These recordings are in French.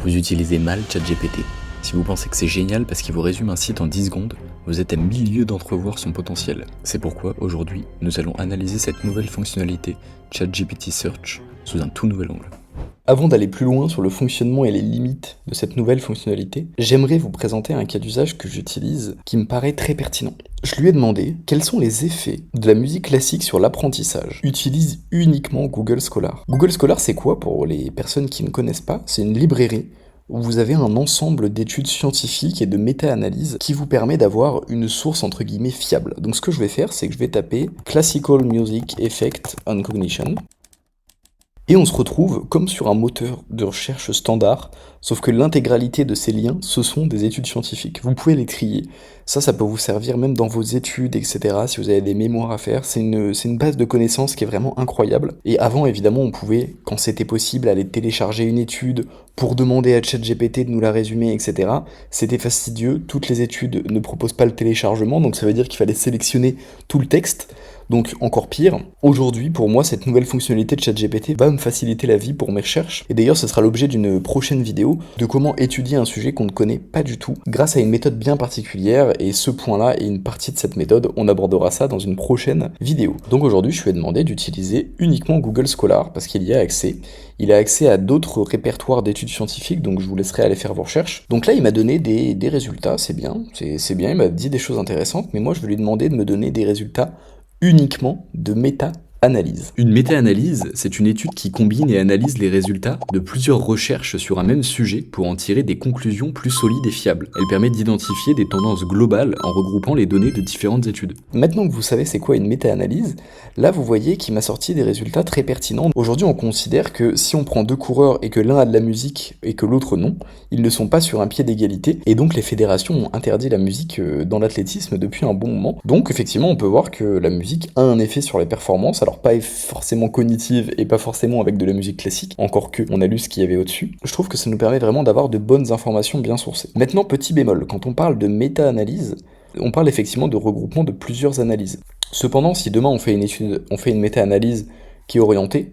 Vous utilisez mal ChatGPT. Si vous pensez que c'est génial parce qu'il vous résume un site en 10 secondes, vous êtes à milieu d'entrevoir son potentiel. C'est pourquoi, aujourd'hui, nous allons analyser cette nouvelle fonctionnalité ChatGPT Search sous un tout nouvel angle. Avant d'aller plus loin sur le fonctionnement et les limites de cette nouvelle fonctionnalité, j'aimerais vous présenter un cas d'usage que j'utilise qui me paraît très pertinent. Je lui ai demandé quels sont les effets de la musique classique sur l'apprentissage. Utilise uniquement Google Scholar. Google Scholar, c'est quoi pour les personnes qui ne connaissent pas? C'est une librairie où vous avez un ensemble d'études scientifiques et de méta-analyses qui vous permet d'avoir une source entre guillemets fiable. Donc ce que je vais faire, c'est que je vais taper Classical Music Effect on Cognition. Et on se retrouve comme sur un moteur de recherche standard, sauf que l'intégralité de ces liens, ce sont des études scientifiques. Vous pouvez les trier. Ça peut vous servir même dans vos études, etc. Si vous avez des mémoires à faire. C'est une base de connaissances qui est vraiment incroyable. Et avant, évidemment, on pouvait, quand c'était possible, aller télécharger une étude pour demander à ChatGPT de nous la résumer, etc. C'était fastidieux. Toutes les études ne proposent pas le téléchargement, donc ça veut dire qu'il fallait sélectionner tout le texte. Donc encore pire, aujourd'hui pour moi cette nouvelle fonctionnalité de ChatGPT va me faciliter la vie pour mes recherches. Et d'ailleurs ce sera l'objet d'une prochaine vidéo de comment étudier un sujet qu'on ne connaît pas du tout grâce à une méthode bien particulière, et ce point-là et une partie de cette méthode, on abordera ça dans une prochaine vidéo. Donc aujourd'hui je lui ai demandé d'utiliser uniquement Google Scholar parce qu'il y a accès. Il a accès à d'autres répertoires d'études scientifiques, donc je vous laisserai aller faire vos recherches. Donc là il m'a donné des résultats, c'est bien, il m'a dit des choses intéressantes, mais moi je vais lui demander de me donner des résultats uniquement de méta-analyse. Une méta-analyse, c'est une étude qui combine et analyse les résultats de plusieurs recherches sur un même sujet pour en tirer des conclusions plus solides et fiables. Elle permet d'identifier des tendances globales en regroupant les données de différentes études. Maintenant que vous savez c'est quoi une méta-analyse, là vous voyez qu'il m'a sorti des résultats très pertinents. Aujourd'hui on considère que si on prend deux coureurs et que l'un a de la musique et que l'autre non, ils ne sont pas sur un pied d'égalité, et donc les fédérations ont interdit la musique dans l'athlétisme depuis un bon moment. Donc effectivement on peut voir que la musique a un effet sur les performances, alors pas forcément cognitive et pas forcément avec de la musique classique, encore que on a lu ce qu'il y avait au-dessus. Je trouve que ça nous permet vraiment d'avoir de bonnes informations bien sourcées. Maintenant, petit bémol, quand on parle de méta-analyse, on parle effectivement de regroupement de plusieurs analyses. Cependant, si demain on fait une méta-analyse qui est orientée,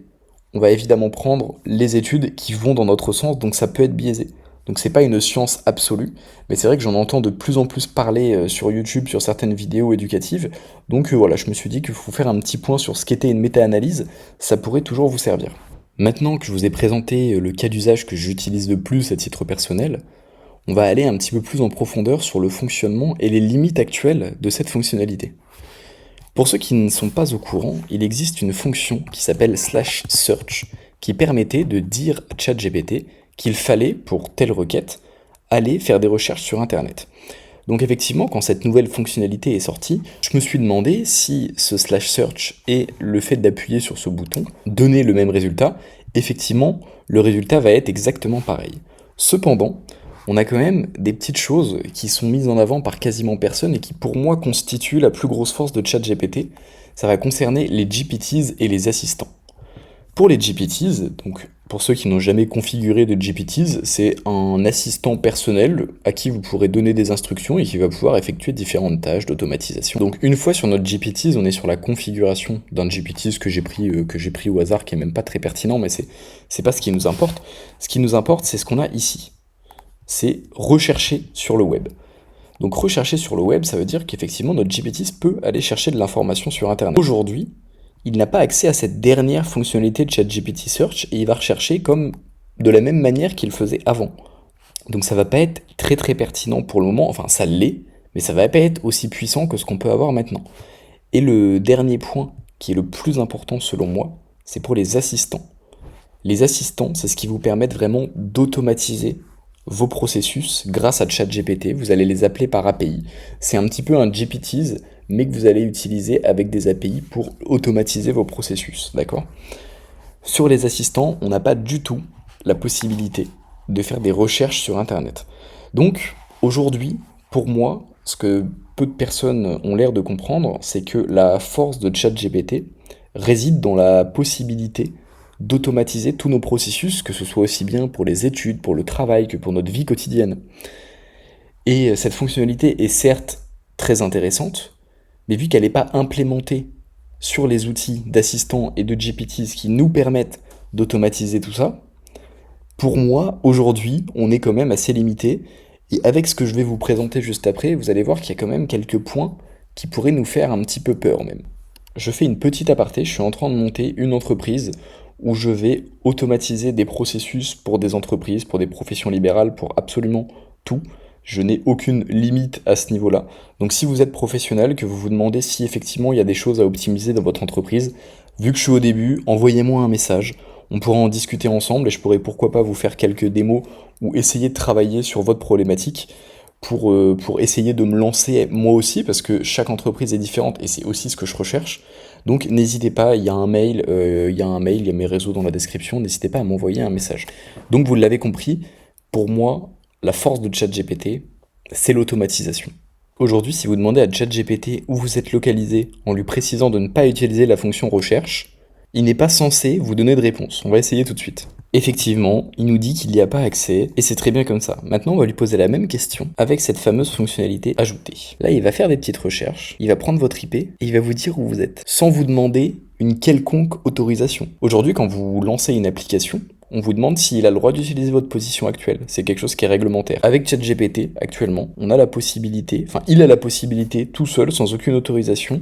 on va évidemment prendre les études qui vont dans notre sens, donc ça peut être biaisé. Donc c'est pas une science absolue, mais c'est vrai que j'en entends de plus en plus parler sur YouTube, sur certaines vidéos éducatives. Donc voilà, je me suis dit qu'il faut faire un petit point sur ce qu'était une méta-analyse, ça pourrait toujours vous servir. Maintenant que je vous ai présenté le cas d'usage que j'utilise le plus à titre personnel, on va aller un petit peu plus en profondeur sur le fonctionnement et les limites actuelles de cette fonctionnalité. Pour ceux qui ne sont pas au courant, il existe une fonction qui s'appelle /search qui permettait de dire à ChatGPT qu'il fallait, pour telle requête, aller faire des recherches sur Internet. Donc effectivement, quand cette nouvelle fonctionnalité est sortie, je me suis demandé si ce /search et le fait d'appuyer sur ce bouton donnaient le même résultat. Effectivement, le résultat va être exactement pareil. Cependant, on a quand même des petites choses qui sont mises en avant par quasiment personne et qui pour moi constituent la plus grosse force de ChatGPT. Ça va concerner les GPTs et les assistants. Pour les GPTs, donc pour ceux qui n'ont jamais configuré de GPTs, c'est un assistant personnel à qui vous pourrez donner des instructions et qui va pouvoir effectuer différentes tâches d'automatisation. Donc une fois sur notre GPTs, on est sur la configuration d'un GPTs que j'ai pris au hasard, qui est même pas très pertinent, mais c'est pas ce qui nous importe. Ce qui nous importe, c'est ce qu'on a ici. C'est rechercher sur le web. Donc rechercher sur le web, ça veut dire qu'effectivement notre GPTs peut aller chercher de l'information sur Internet. Aujourd'hui, il n'a pas accès à cette dernière fonctionnalité de ChatGPT Search et il va rechercher comme de la même manière qu'il faisait avant. Donc ça va pas être très très pertinent pour le moment, enfin ça l'est, mais ça va pas être aussi puissant que ce qu'on peut avoir maintenant. Et le dernier point qui est le plus important selon moi, c'est pour les assistants. Les assistants, c'est ce qui vous permet vraiment d'automatiser vos processus grâce à ChatGPT. Vous allez les appeler par API. C'est un petit peu un GPTs, mais que vous allez utiliser avec des API pour automatiser vos processus, d'accord ? Sur les assistants, on n'a pas du tout la possibilité de faire des recherches sur Internet. Donc, aujourd'hui, pour moi, ce que peu de personnes ont l'air de comprendre, c'est que la force de ChatGPT réside dans la possibilité d'automatiser tous nos processus, que ce soit aussi bien pour les études, pour le travail, que pour notre vie quotidienne. Et cette fonctionnalité est certes très intéressante, mais vu qu'elle n'est pas implémentée sur les outils d'assistants et de GPTs qui nous permettent d'automatiser tout ça, Pour moi, aujourd'hui, on est quand même assez limité. Et avec ce que je vais vous présenter juste après, vous allez voir qu'il y a quand même quelques points qui pourraient nous faire un petit peu peur même. Je fais une petite aparté, je suis en train de monter une entreprise où je vais automatiser des processus pour des entreprises, pour des professions libérales, pour absolument tout. Je n'ai aucune limite à ce niveau-là. Donc si vous êtes professionnel, que vous vous demandez si effectivement il y a des choses à optimiser dans votre entreprise, vu que je suis au début, envoyez-moi un message. On pourra en discuter ensemble et je pourrais pourquoi pas vous faire quelques démos ou essayer de travailler sur votre problématique pour essayer de me lancer moi aussi, parce que chaque entreprise est différente et c'est aussi ce que je recherche. Donc n'hésitez pas, il y a un mail, il y a mes réseaux dans la description, n'hésitez pas à m'envoyer un message. Donc vous l'avez compris, pour moi, la force de ChatGPT, c'est l'automatisation. Aujourd'hui, si vous demandez à ChatGPT où vous êtes localisé en lui précisant de ne pas utiliser la fonction recherche, il n'est pas censé vous donner de réponse. On va essayer tout de suite. Effectivement, il nous dit qu'il n'y a pas accès, et c'est très bien comme ça. Maintenant, on va lui poser la même question avec cette fameuse fonctionnalité ajoutée. Là, il va faire des petites recherches, il va prendre votre IP, et il va vous dire où vous êtes, sans vous demander une quelconque autorisation. Aujourd'hui, quand vous lancez une application, on vous demande s'il a le droit d'utiliser votre position actuelle. C'est quelque chose qui est réglementaire. Avec ChatGPT, actuellement, on a la possibilité, il a la possibilité, tout seul, sans aucune autorisation,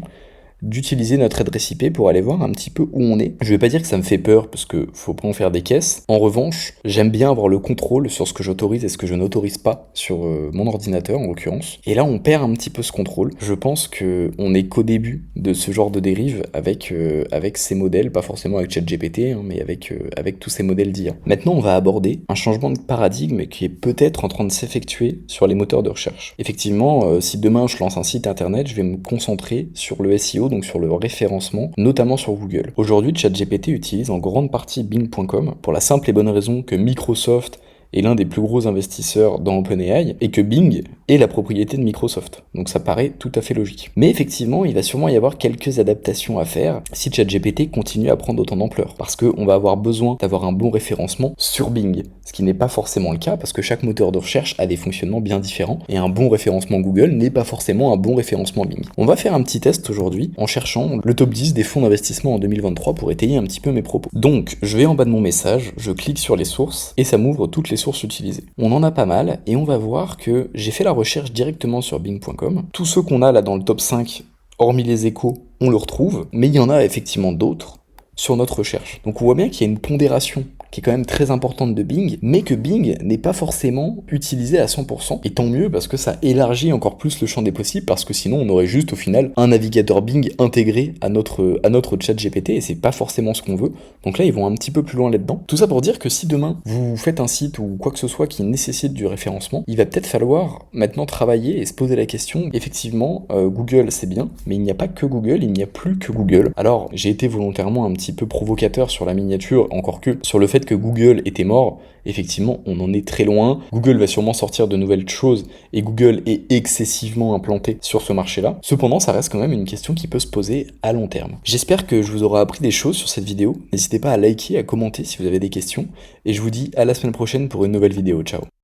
d'utiliser notre adresse IP pour aller voir un petit peu où on est. Je vais pas dire que ça me fait peur parce que faut pas en faire des caisses. En revanche, j'aime bien avoir le contrôle sur ce que j'autorise et ce que je n'autorise pas sur mon ordinateur en l'occurrence. Et là, on perd un petit peu ce contrôle. Je pense que on est qu'au début de ce genre de dérive avec ces modèles, pas forcément avec ChatGPT, mais avec tous ces modèles d'IA. Maintenant, on va aborder un changement de paradigme qui est peut-être en train de s'effectuer sur les moteurs de recherche. Effectivement, si demain je lance un site internet, je vais me concentrer sur le SEO, donc sur le référencement, notamment sur Google. Aujourd'hui, ChatGPT utilise en grande partie Bing.com pour la simple et bonne raison que Microsoft est l'un des plus gros investisseurs dans OpenAI et que Bing est la propriété de Microsoft. Donc ça paraît tout à fait logique. Mais effectivement, il va sûrement y avoir quelques adaptations à faire si ChatGPT continue à prendre autant d'ampleur. Parce qu'on va avoir besoin d'avoir un bon référencement sur Bing, ce qui n'est pas forcément le cas parce que chaque moteur de recherche a des fonctionnements bien différents et un bon référencement Google n'est pas forcément un bon référencement Bing. On va faire un petit test aujourd'hui en cherchant le top 10 des fonds d'investissement en 2023 pour étayer un petit peu mes propos. Donc, je vais en bas de mon message, je clique sur les sources et ça m'ouvre toutes les sources utilisées. On en a pas mal et on va voir que j'ai fait la recherche directement sur Bing.com. Tous ceux qu'on a là dans le top 5, hormis les échos, on le retrouve, mais il y en a effectivement d'autres sur notre recherche. Donc on voit bien qu'il y a une pondération qui est quand même très importante de Bing, mais que Bing n'est pas forcément utilisé à 100%, et tant mieux parce que ça élargit encore plus le champ des possibles, parce que sinon on aurait juste au final un navigateur Bing intégré à notre chat GPT, et c'est pas forcément ce qu'on veut. Donc là ils vont un petit peu plus loin là-dedans. Tout ça pour dire que si demain vous faites un site ou quoi que ce soit qui nécessite du référencement, il va peut-être falloir maintenant travailler et se poser la question, effectivement Google c'est bien, mais il n'y a pas que Google, il n'y a plus que Google. Alors j'ai été volontairement un petit peu provocateur sur la miniature, encore que sur le fait que Google était mort, effectivement, on en est très loin. Google va sûrement sortir de nouvelles choses et Google est excessivement implanté sur ce marché-là. Cependant, ça reste quand même une question qui peut se poser à long terme. J'espère que je vous aurai appris des choses sur cette vidéo. N'hésitez pas à liker, à commenter si vous avez des questions. Et je vous dis à la semaine prochaine pour une nouvelle vidéo. Ciao.